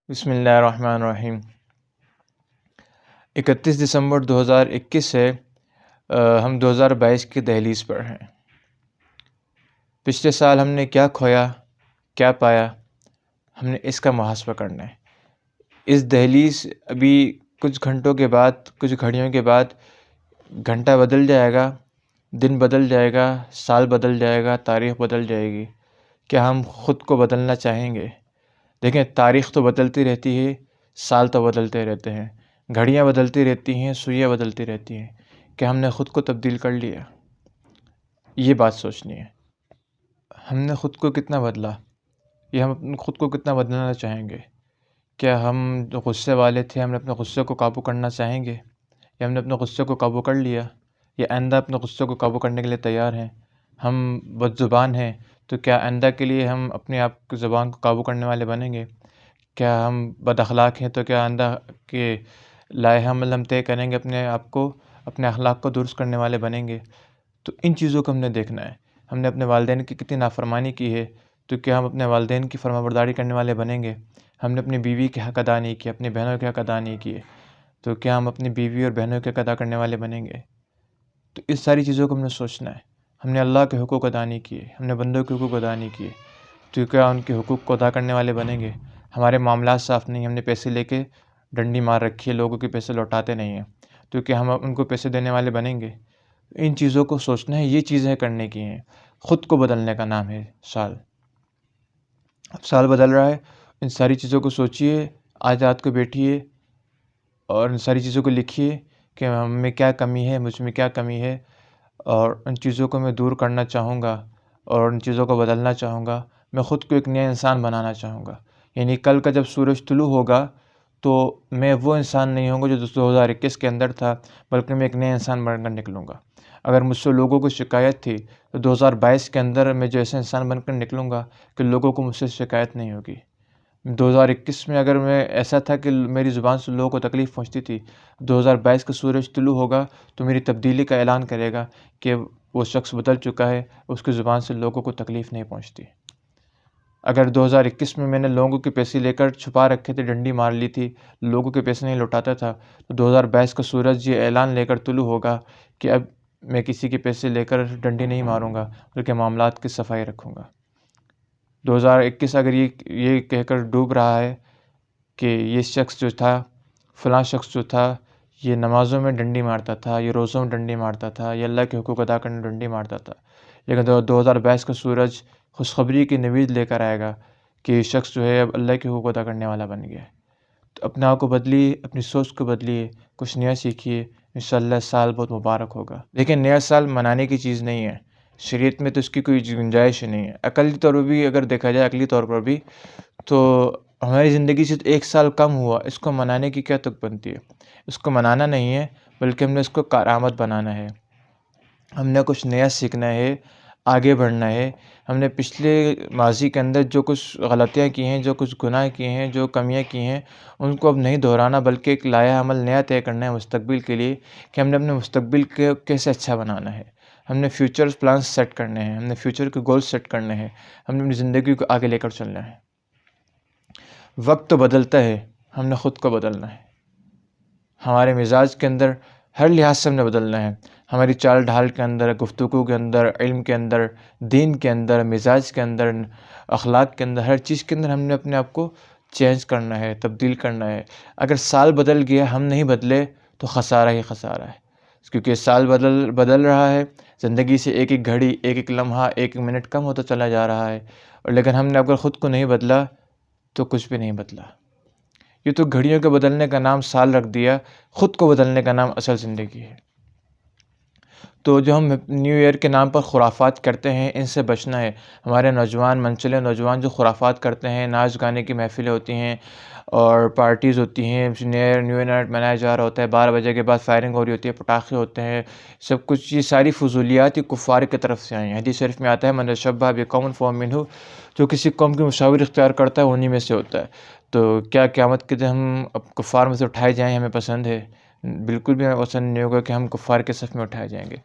بسم اللہ الرحمن الرحیم۔ 31 دسمبر 2021 سے ہم 2022 کی دہلیز پر ہیں۔ پچھلے سال ہم نے کیا کھویا، کیا پایا، ہم نے اس کا محاسبہ کرنا ہے۔ اس دہلیز ابھی کچھ گھنٹوں کے بعد، کچھ گھڑیوں کے بعد گھنٹہ بدل جائے گا، دن بدل جائے گا، سال بدل جائے گا، تاریخ بدل جائے گی۔ کیا ہم خود کو بدلنا چاہیں گے؟ دیکھیں، تاریخ تو بدلتی رہتی ہے، سال تو بدلتے رہتے ہیں، گھڑیاں بدلتی رہتی ہیں، سوئیاں بدلتی رہتی ہیں۔ کہ ہم نے خود کو تبدیل کر لیا؟ یہ بات سوچنی ہے۔ ہم نے خود کو کتنا بدلا؟ یہ ہم خود کو کتنا بدلنا چاہیں گے؟ کیا ہم جو غصے والے تھے، ہم نے اپنے غصے کو قابو کرنا چاہیں گے؟ یا ہم نے اپنے غصے کو قابو کر لیا؟ یا آئندہ اپنے غصے کو قابو کرنے کے لیے تیار ہیں؟ ہم بد زبان ہیں تو کیا آئندہ کے لیے ہم اپنے آپ کی زبان کو قابو کرنے والے بنیں گے؟ کیا ہم بد اخلاق ہیں تو کیا آئندہ کے لائحہ عمل ہم طے کریں گے، اپنے آپ کو، اپنے اخلاق کو درست کرنے والے بنیں گے؟ تو ان چیزوں کو ہم نے دیکھنا ہے۔ ہم نے اپنے والدین کی کتنی نافرمانی کی ہے، تو کیا ہم اپنے والدین کی فرمانبرداری کرنے والے بنیں گے؟ ہم نے اپنی بیوی کے حق ادا نہیں کیے، اپنی بہنوں کے حق ادا نہیں کیے، تو کیا ہم اپنی بیوی اور بہنوں کے حق ادا کرنے والے بنیں گے؟ تو اس ساری چیزوں کو ہم نے سوچنا ہے۔ ہم نے اللہ کے حقوق ادا نہیں کیے، ہم نے بندوں کے حقوق ادا نہیں کیے، تو کیا ان کے حقوق کو ادا کرنے والے بنیں گے؟ ہمارے معاملات صاف نہیں، ہم نے پیسے لے کے ڈنڈی مار رکھی ہے، لوگوں کے پیسے لوٹاتے نہیں ہیں، تو کیا ہم ان کو پیسے دینے والے بنیں گے؟ ان چیزوں کو سوچنا ہے، یہ چیزیں کرنے کی ہیں۔ خود کو بدلنے کا نام ہے سال۔ اب سال بدل رہا ہے، ان ساری چیزوں کو سوچیے، آج رات کو بیٹھیے اور ان ساری چیزوں کو لکھیے کہ ہم میں کیا کمی ہے، مجھ میں کیا کمی ہے، اور ان چیزوں کو میں دور کرنا چاہوں گا اور ان چیزوں کو بدلنا چاہوں گا۔ میں خود کو ایک نیا انسان بنانا چاہوں گا۔ یعنی کل کا جب سورج طلوع ہوگا تو میں وہ انسان نہیں ہوں گا جو 2021 کے اندر تھا، بلکہ میں ایک نیا انسان بن کر نکلوں گا۔ اگر مجھ سے لوگوں کو شکایت تھی تو 2022 کے اندر میں جو ایسا انسان بن کر نکلوں گا کہ لوگوں کو مجھ سے شکایت نہیں ہوگی۔ 2021 میں اگر میں ایسا تھا کہ میری زبان سے لوگوں کو تکلیف پہنچتی تھی، 2022 کا سورج طلوع ہوگا تو میری تبدیلی کا اعلان کرے گا کہ وہ شخص بدل چکا ہے، اس کی زبان سے لوگوں کو تکلیف نہیں پہنچتی۔ اگر 2021 میں نے لوگوں کے پیسے لے کر چھپا رکھے تھے، ڈنڈی مار لی تھی، لوگوں کے پیسے نہیں لوٹاتا تھا، تو 2022 کا سورج یہ اعلان لے کر طلوع ہوگا کہ اب میں کسی کے پیسے لے کر ڈنڈی نہیں ماروں گا، بلکہ معاملات کی صفائی رکھوں گا۔ 2021 اگر یہ کہہ کر ڈوب رہا ہے کہ یہ شخص جو تھا، فلاں شخص جو تھا، یہ نمازوں میں ڈنڈی مارتا تھا، یہ روزوں میں ڈنڈی مارتا تھا، یہ اللہ کے حقوق ادا کرنے میں ڈنڈی مارتا تھا، لیکن 2022 کا سورج خوشخبری کی نوید لے کر آئے گا کہ یہ شخص جو ہے اب اللہ کے حقوق ادا کرنے والا بن گیا ہے۔ تو اپنے آپ کو بدلیے، اپنی سوچ کو بدلیے، کچھ نیا سیکھیے، انشاءاللہ سال بہت مبارک ہوگا۔ لیکن نیا سال منانے کی چیز نہیں ہے، شریعت میں تو اس کی کوئی گنجائش نہیں ہے۔ عقلی طور پر بھی اگر دیکھا جائے، عقلی طور پر بھی تو ہماری زندگی سے ایک سال کم ہوا، اس کو منانے کی کیا تک بنتی ہے؟ اس کو منانا نہیں ہے، بلکہ ہم نے اس کو کارآمد بنانا ہے۔ ہم نے کچھ نیا سیکھنا ہے، آگے بڑھنا ہے۔ ہم نے پچھلے ماضی کے اندر جو کچھ غلطیاں کی ہیں، جو کچھ گناہ کیے ہیں، جو کمیاں کی ہیں، ان کو اب نہیں دہرانا، بلکہ ایک لائحہ عمل نیا طے کرنا ہے مستقبل کے لیے کہ ہم نے اپنے مستقبل کو کیسے اچھا بنانا ہے۔ ہم نے فیوچر پلانس سیٹ کرنے ہیں، ہم نے فیوچر کے گول سیٹ کرنے ہیں، ہم نے اپنی زندگی کو آگے لے کر چلنا ہے۔ وقت تو بدلتا ہے، ہم نے خود کو بدلنا ہے۔ ہمارے مزاج کے اندر ہر لحاظ سے ہم نے بدلنا ہے، ہماری چال ڈھال کے اندر، گفتگو کے اندر، علم کے اندر، دین کے اندر، مزاج کے اندر، اخلاق کے اندر، ہر چیز کے اندر ہم نے اپنے آپ کو چینج کرنا ہے، تبدیل کرنا ہے۔ اگر سال بدل گیا، ہم نہیں بدلے تو خسارہ ہی خسارہ ہے، کیونکہ سال بدل رہا ہے، زندگی سے ایک ایک گھڑی، ایک ایک لمحہ، ایک ایک منٹ کم ہوتا چلا جا رہا ہے، اور لیکن ہم نے اگر خود کو نہیں بدلا تو کچھ بھی نہیں بدلا۔ یہ تو گھڑیوں کے بدلنے کا نام سال رکھ دیا، خود کو بدلنے کا نام اصل زندگی ہے۔ تو جو ہم نیو ایئر کے نام پر خرافات کرتے ہیں، ان سے بچنا ہے۔ ہمارے نوجوان، منچلے نوجوان جو خرافات کرتے ہیں، ناچ گانے کی محفلیں ہوتی ہیں اور پارٹیز ہوتی ہیں، نیو ایئر منایا جا رہا ہوتا ہے، 12 بجے کے بعد فائرنگ ہو رہی ہوتی ہے، پٹاخے ہوتے ہیں، سب کچھ، یہ ساری فضولیات یہ کفار کی طرف سے آئی ہیں۔ حدیث شریف میں آتا ہے من تشبہ بقوم فہو منہ، جو کسی قوم کی مشاور اختیار کرتا ہے انہی میں سے ہوتا ہے۔ تو کیا قیامت کے دن ہم کفار میں سے اٹھائے جائیں ہمیں پسند ہے؟ بالکل بھی ہمیں پسند نہیں ہوگا کہ ہم کفار کے صف میں اٹھائے جائیں گے،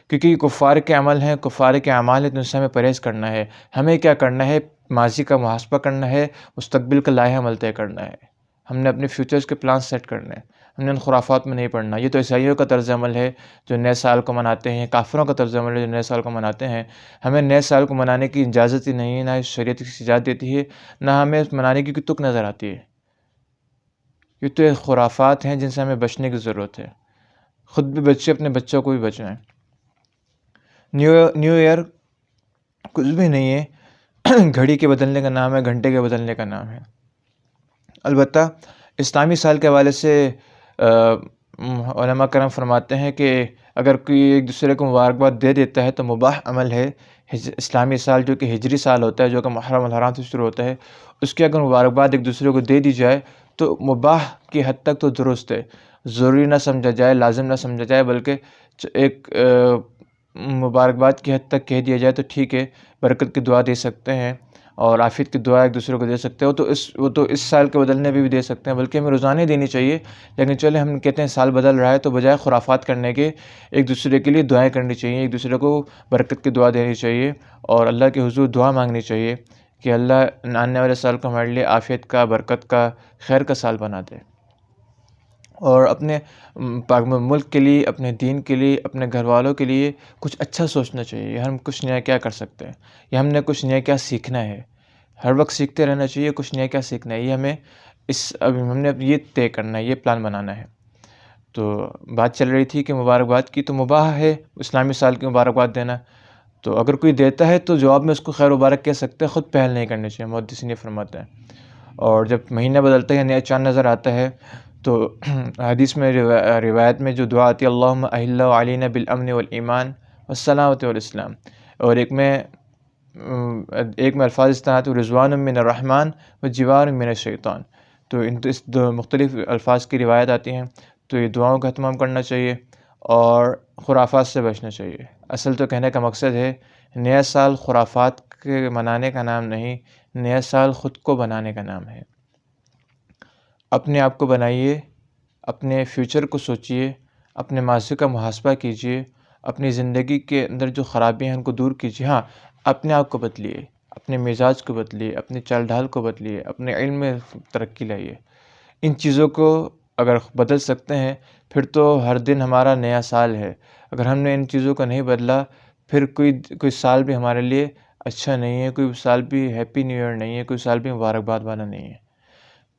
کیونکہ یہ کفار کے عمل ہیں، کفار کے اعمال ہیں، تو ان سے ہمیں پرہیز کرنا ہے۔ ہمیں کیا کرنا ہے؟ ماضی کا محاسبہ کرنا ہے، مستقبل کا لائحہ عمل طے کرنا ہے۔ ہم نے اپنے فیوچرز کے پلان سیٹ کرنے ہیں، ہم نے ان خرافات میں نہیں پڑنا۔ یہ تو عیسائیوں کا طرز عمل ہے جو نئے سال کو مناتے ہیں، کافروں کا طرز عمل ہے جو نئے سال کو مناتے ہیں۔ ہمیں نئے سال کو منانے کی اجازت ہی نہیں ہے، نہ شریعت کی اجازت دیتی ہے، نہ ہمیں منانے کی کوئی تک نظر آتی ہے۔ یہ تو ایک خرافات ہیں جن سے ہمیں بچنے کی ضرورت ہے، خود بھی بچے، اپنے بچوں کو بھی بچائیں۔ نیو ایئر کچھ بھی نہیں ہے، گھڑی کے بدلنے کا نام ہے، گھنٹے کے بدلنے کا نام ہے۔ البتہ اسلامی سال کے حوالے سے علماء کرام فرماتے ہیں کہ اگر کوئی ایک دوسرے کو مبارکباد دے دیتا ہے تو مباح عمل ہے، اسلامی سال جو کہ ہجری سال ہوتا ہے، جو کہ محرم الحرام سے شروع ہوتا ہے، اس کی اگر مبارکباد ایک دوسرے کو دے دی جائے تو مباح کی حد تک تو درست ہے، ضروری نہ سمجھا جائے، لازم نہ سمجھا جائے، بلکہ ایک مبارکباد کی حد تک کہہ دیا جائے تو ٹھیک ہے، برکت کی دعا دے سکتے ہیں اور عافیت کی دعا ایک دوسرے کو دے سکتے ہو، وہ تو اس سال کے بدلنے بھی دے سکتے ہیں، بلکہ ہمیں روزانہ ہی دینی چاہیے۔ لیکن چلے ہم کہتے ہیں سال بدل رہا ہے تو بجائے خرافات کرنے کے ایک دوسرے کے لیے دعائیں کرنی چاہیے، ایک دوسرے کو برکت کی دعا دینی چاہیے اور اللہ کے حضور دعا مانگنی چاہیے کہ اللہ آنے والے سال کو ہمارے لیے عافیت کا، برکت کا، خیر کا سال بنا دے۔ اور اپنے ملک کے لیے، اپنے دین کے لیے، اپنے گھر والوں کے لیے کچھ اچھا سوچنا چاہیے، یا ہم کچھ نیا کیا کر سکتے ہیں، یا ہم نے کچھ نیا کیا سیکھنا ہے۔ ہر وقت سیکھتے رہنا چاہیے، کچھ نیا کیا سیکھنا ہے، یہ ہمیں ہم نے یہ طے کرنا ہے، یہ پلان بنانا ہے۔ تو بات چل رہی تھی کہ مبارکباد کی، تو مباح ہے اسلامی سال کی مبارکباد دینا، تو اگر کوئی دیتا ہے تو جواب میں اس کو خیر مبارک کہہ سکتے ہیں، خود پہل نہیں کرنی چاہیے، محدثین یہ فرماتے ہیں۔ اور جب مہینہ بدلتا ہے یا نیا چاند نظر آتا ہے تو حدیث میں روایت میں جو دعا آتی ہے اللہم اہل علینا بالامن والایمان والسلامۃ والاسلام، اور ایک میں الفاظ اس طرح آتے ہیں رضوان من الرحمن وجوار من الشیطان، تو اس دو مختلف الفاظ کی روایت آتی ہیں، تو یہ دعاؤں کا اہتمام کرنا چاہیے اور خرافات سے بچنا چاہیے۔ اصل تو کہنے کا مقصد ہے نیا سال خرافات کے منانے کا نام نہیں، نیا سال خود کو بنانے کا نام ہے۔ اپنے آپ کو بنائیے، اپنے فیوچر کو سوچئے، اپنے ماضی کا محاسبہ کیجئے، اپنی زندگی کے اندر جو خرابیاں ہیں ان کو دور کیجئے۔ ہاں، اپنے آپ کو بدلیے، اپنے مزاج کو بدلیے، اپنے چال ڈھال کو بدلیے، اپنے علم میں ترقی لائیے۔ ان چیزوں کو اگر بدل سکتے ہیں پھر تو ہر دن ہمارا نیا سال ہے۔ اگر ہم نے ان چیزوں کو نہیں بدلا پھر کوئی سال بھی ہمارے لیے اچھا نہیں ہے، کوئی سال بھی ہیپی نیو ایئر نہیں ہے، کوئی سال بھی مبارکباد والا نہیں ہے۔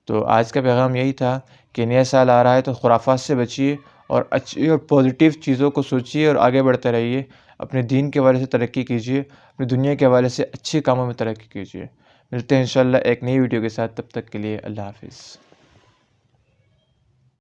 تو آج کا پیغام یہی تھا کہ نیا سال آ رہا ہے تو خرافات سے بچیے اور اچھی اور پازیٹیو چیزوں کو سوچیے اور آگے بڑھتے رہیے، اپنے دین کے حوالے سے ترقی کیجیے، اپنی دنیا کے حوالے سے اچھے کاموں میں ترقی کیجیے۔ ملتے ہیں انشاءاللہ ایک نئی ویڈیو کے ساتھ، تب تک کے لیے اللہ حافظ۔